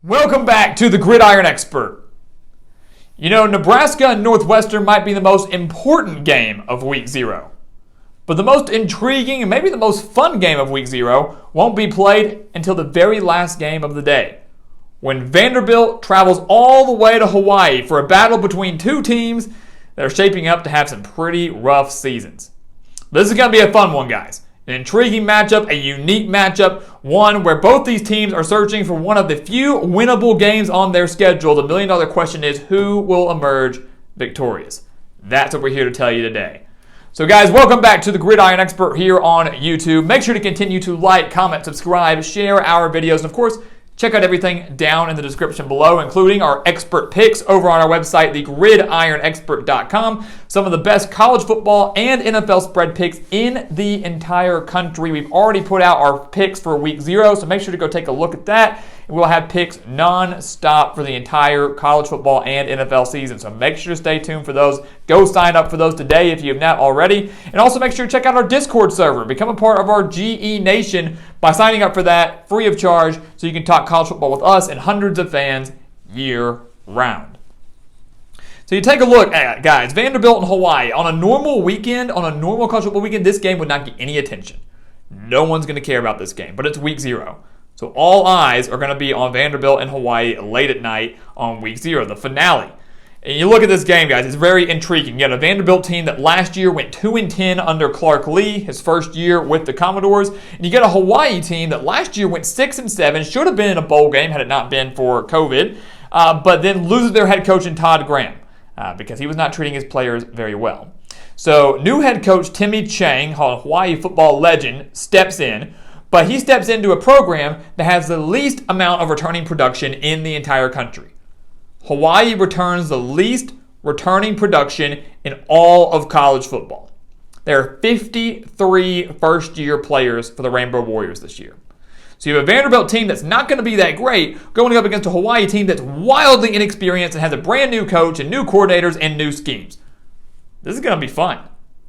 Welcome back to the Gridiron Expert. You know, Nebraska and Northwestern might be the most important game of Week 0. But the most intriguing and maybe the most fun game of Week 0 won't be played until the very last game of the day, when Vanderbilt travels all the way to Hawaii for a battle between two teams that are shaping up to have some pretty rough seasons. This is going to be a fun one, guys. An intriguing matchup, a unique matchup, one where both these teams are searching for one of the few winnable games on their schedule. The million-dollar question is, who will emerge victorious? That's what we're here to tell you today. So guys, welcome back to the Gridiron Expert here on YouTube. Make sure to continue to like, comment, subscribe, share our videos, and of course, check out everything down in the description below, including our expert picks over on our website, thegridironexpert.com. Some of the best college football and NFL spread picks in the entire country. We've already put out our picks for Week 0, so make sure to go take a look at that. And we'll have picks non-stop for the entire college football and NFL season. So make sure to stay tuned for those. Go sign up for those today if you have not already. And also make sure to check out our Discord server. Become a part of our GE Nation by signing up for that free of charge so you can talk college football with us and hundreds of fans year round. So you take a look at, guys, Vanderbilt and Hawaii. On a normal weekend, on a normal college football weekend, this game would not get any attention. No one's going to care about this game, but it's Week 0. So all eyes are going to be on Vanderbilt and Hawaii late at night on Week 0, the finale. And you look at this game, guys, it's very intriguing. You had a Vanderbilt team that last year went 2-10 under Clark Lea, his first year with the Commodores. And you get a Hawaii team that last year went 6-7, should have been in a bowl game had it not been for COVID, but then loses their head coach in Todd Graham because he was not treating his players very well. So new head coach Timmy Chang, a Hawaii football legend, steps in. But he steps into a program that has the least amount of returning production in the entire country. Hawaii returns the least returning production in all of college football. There are 53 first-year players for the Rainbow Warriors this year. So you have a Vanderbilt team that's not going to be that great going up against a Hawaii team that's wildly inexperienced and has a brand new coach and new coordinators and new schemes. This is going to be fun.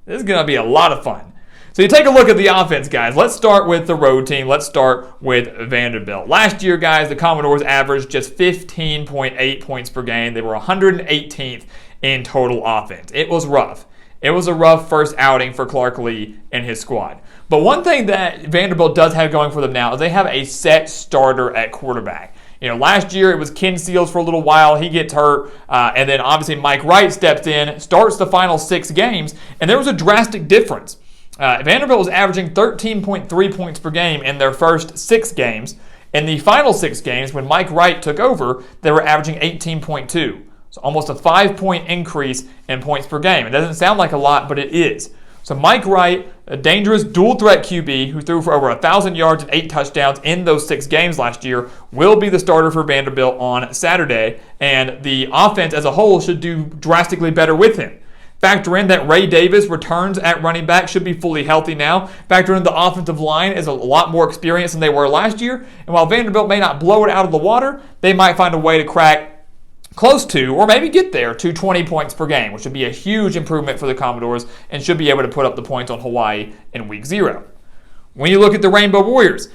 This is going to be a lot of fun. So you take a look at the offense, guys. Let's start with the road team. Let's start with Vanderbilt. Last year, guys, the Commodores averaged just 15.8 points per game. They were 118th in total offense. It was rough. It was a rough first outing for Clark Lea and his squad. But one thing that Vanderbilt does have going for them now is they have a set starter at quarterback. You know, last year it was Ken Seals for a little while. He gets hurt. And then obviously Mike Wright steps in, starts the final 6 games, and there was a drastic difference. Vanderbilt was averaging 13.3 points per game in their first 6 games. In the final 6 games, when Mike Wright took over, they were averaging 18.2. So almost a 5-point increase in points per game. It doesn't sound like a lot, but it is. So Mike Wright, a dangerous dual-threat QB who threw for over 1,000 yards and 8 touchdowns in those 6 games last year, will be the starter for Vanderbilt on Saturday. And the offense as a whole should do drastically better with him. Factor in that Ray Davis returns at running back, should be fully healthy now. Factor in the offensive line is a lot more experienced than they were last year. And while Vanderbilt may not blow it out of the water, they might find a way to crack close to, or maybe get there, to 20 points per game, which would be a huge improvement for the Commodores and should be able to put up the points on Hawaii in Week 0. When you look at the Rainbow Warriors,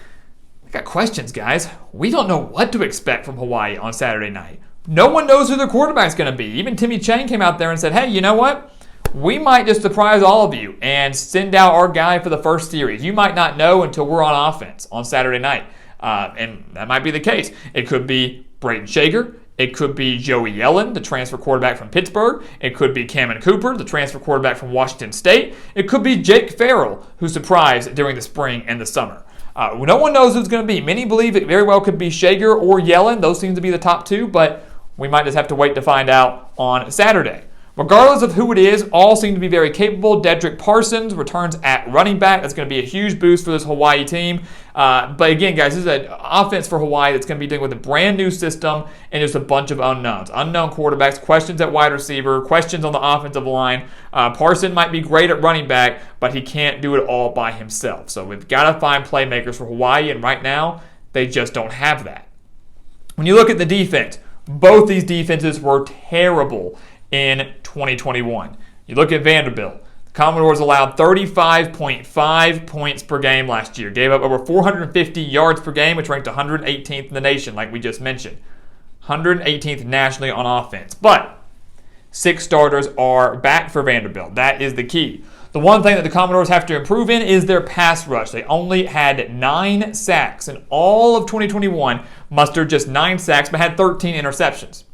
I got questions, guys. We don't know what to expect from Hawaii on Saturday night. No one knows who their quarterback's going to be. Even Timmy Chang came out there and said, hey, you know what? We might just surprise all of you and send out our guy for the first series. You might not know until we're on offense on Saturday night. And that might be the case. It could be Brayton Shager. It could be Joey Yellen, the transfer quarterback from Pittsburgh. It could be Cameron Cooper, the transfer quarterback from Washington State. It could be Jake Farrell, who surprised during the spring and the summer. No one knows who it's going to be. Many believe it very well could be Shager or Yellen. Those seem to be the top 2, but we might just have to wait to find out on Saturday. Regardless of who it is, all seem to be very capable. Dedrick Parsons returns at running back. That's going to be a huge boost for this Hawaii team. But again, guys, this is an offense for Hawaii that's going to be dealing with a brand new system and just a bunch of unknowns. Unknown quarterbacks, questions at wide receiver, questions on the offensive line. Parsons might be great at running back, but he can't do it all by himself. So we've got to find playmakers for Hawaii, and right now, they just don't have that. When you look at the defense, both these defenses were terrible in 2021. You look at Vanderbilt. The Commodores allowed 35.5 points per game last year. Gave up over 450 yards per game, which ranked 118th in the nation, like we just mentioned. 118th nationally on offense. But 6 starters are back for Vanderbilt. That is the key. The one thing that the Commodores have to improve in is their pass rush. They only had 9 sacks in all of 2021, mustered just 9 sacks, but had 13 interceptions.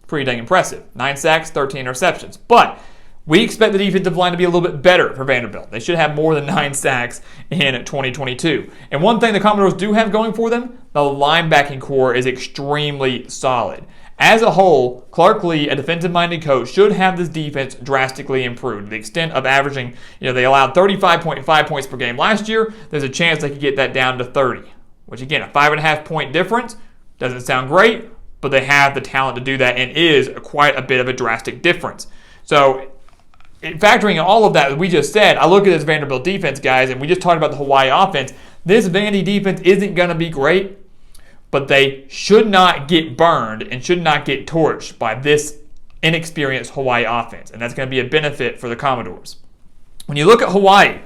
Pretty dang impressive. 9 sacks, 13 interceptions. But we expect the defensive line to be a little bit better for Vanderbilt. They should have more than 9 sacks in 2022. And one thing the Commodores do have going for them, the linebacking core is extremely solid. As a whole, Clark Lea, a defensive-minded coach, should have this defense drastically improved. To the extent of averaging, they allowed 35.5 points per game last year. There's a chance they could get that down to 30, which again, a 5.5-point difference doesn't sound great, but they have the talent to do that and is quite a bit of a drastic difference. So, factoring in all of that we just said, I look at this Vanderbilt defense, guys, and we just talked about the Hawaii offense. This Vandy defense isn't going to be great, but they should not get burned and should not get torched by this inexperienced Hawaii offense, and that's going to be a benefit for the Commodores. When you look at Hawaii,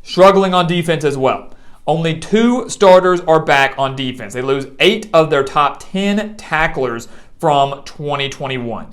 struggling on defense as well. Only 2 starters are back on defense. They lose 8 of their top 10 tacklers from 2021.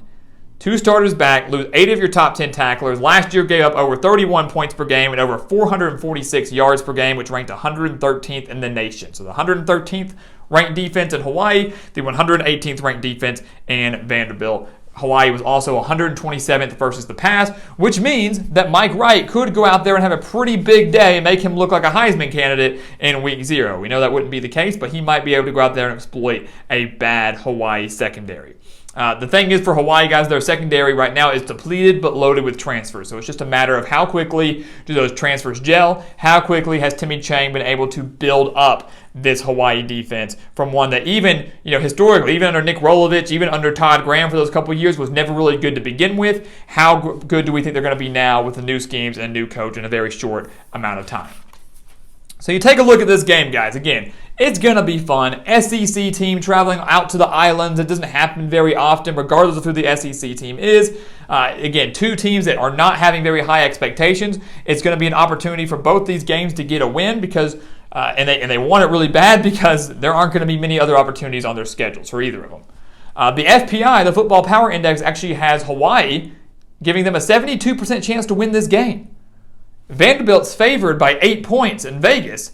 2 starters back, lose 8 of your top 10 tacklers. Last year gave up over 31 points per game and over 446 yards per game, which ranked 113th in the nation. So the 113th ranked defense in Hawaii, the 118th ranked defense in Vanderbilt. Hawaii was also 127th versus the pass, which means that Mike Wright could go out there and have a pretty big day and make him look like a Heisman candidate in week 0. We know that wouldn't be the case, but he might be able to go out there and exploit a bad Hawaii secondary. The thing is for Hawaii, guys, their secondary right now is depleted but loaded with transfers. So it's just a matter of how quickly do those transfers gel, how quickly has Timmy Chang been able to build up this Hawaii defense from one that even, historically, even under Nick Rolovich, even under Todd Graham for those couple of years was never really good to begin with. How good do we think they're going to be now with the new schemes and new coach in a very short amount of time? So you take a look at this game, guys. Again, it's going to be fun. SEC team traveling out to the islands. It doesn't happen very often, regardless of who the SEC team is. Again, 2 teams that are not having very high expectations. It's going to be an opportunity for both these games to get a win because, and they want it really bad because there aren't going to be many other opportunities on their schedules for either of them. The FPI, the Football Power Index, actually has Hawaii giving them a 72% chance to win this game. Vanderbilt's favored by 8 points in Vegas,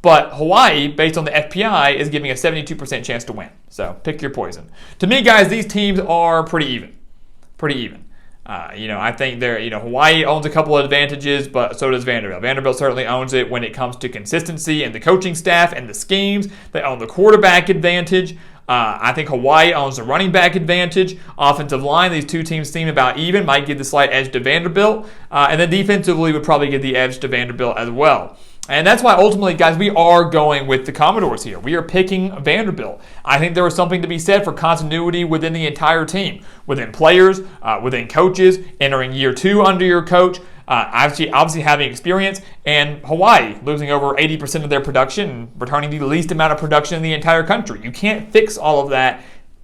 but Hawaii, based on the FPI, is giving a 72% chance to win. So pick your poison. To me, guys, these teams are pretty even. I think Hawaii owns a couple of advantages, but so does Vanderbilt. Vanderbilt certainly owns it when it comes to consistency and the coaching staff and the schemes. They own the quarterback advantage. I think Hawaii owns the running back advantage. Offensive line, these 2 teams seem about even. Might give the slight edge to Vanderbilt. And then defensively would probably give the edge to Vanderbilt as well. And that's why ultimately, guys, we are going with the Commodores here. We are picking Vanderbilt. I think there was something to be said for continuity within the entire team, within players, within coaches, entering year 2 under your coach. Obviously having experience, and Hawaii losing over 80% of their production and returning the least amount of production in the entire country. You can't fix all of that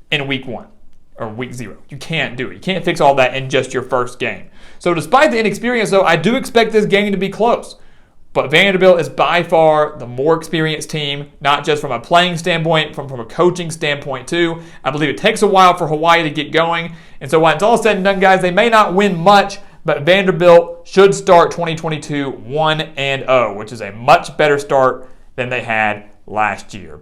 in week 1 or week 0. You can't do it. You can't fix all that in just your first game. So despite the inexperience, though, I do expect this game to be close. But Vanderbilt is by far the more experienced team, not just from a playing standpoint, from a coaching standpoint too. I believe it takes a while for Hawaii to get going. And so when it's all said and done, guys, they may not win much, but Vanderbilt should start 2022 1-0, which is a much better start than they had last year.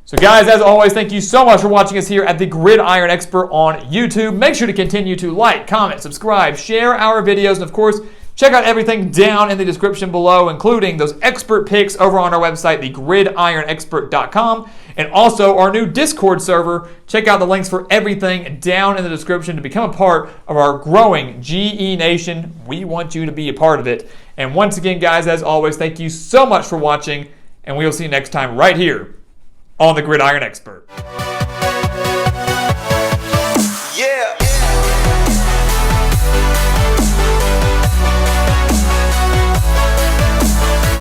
So guys, as always, thank you so much for watching us here at the Gridiron Expert on YouTube. Make sure to continue to like, comment, subscribe, share our videos, and of course, check out everything down in the description below, including those expert picks over on our website, thegridironexpert.com, and also our new Discord server. Check out the links for everything down in the description to become a part of our growing GE Nation. We want you to be a part of it. And once again, guys, as always, thank you so much for watching, and we will see you next time right here on the Gridiron Expert.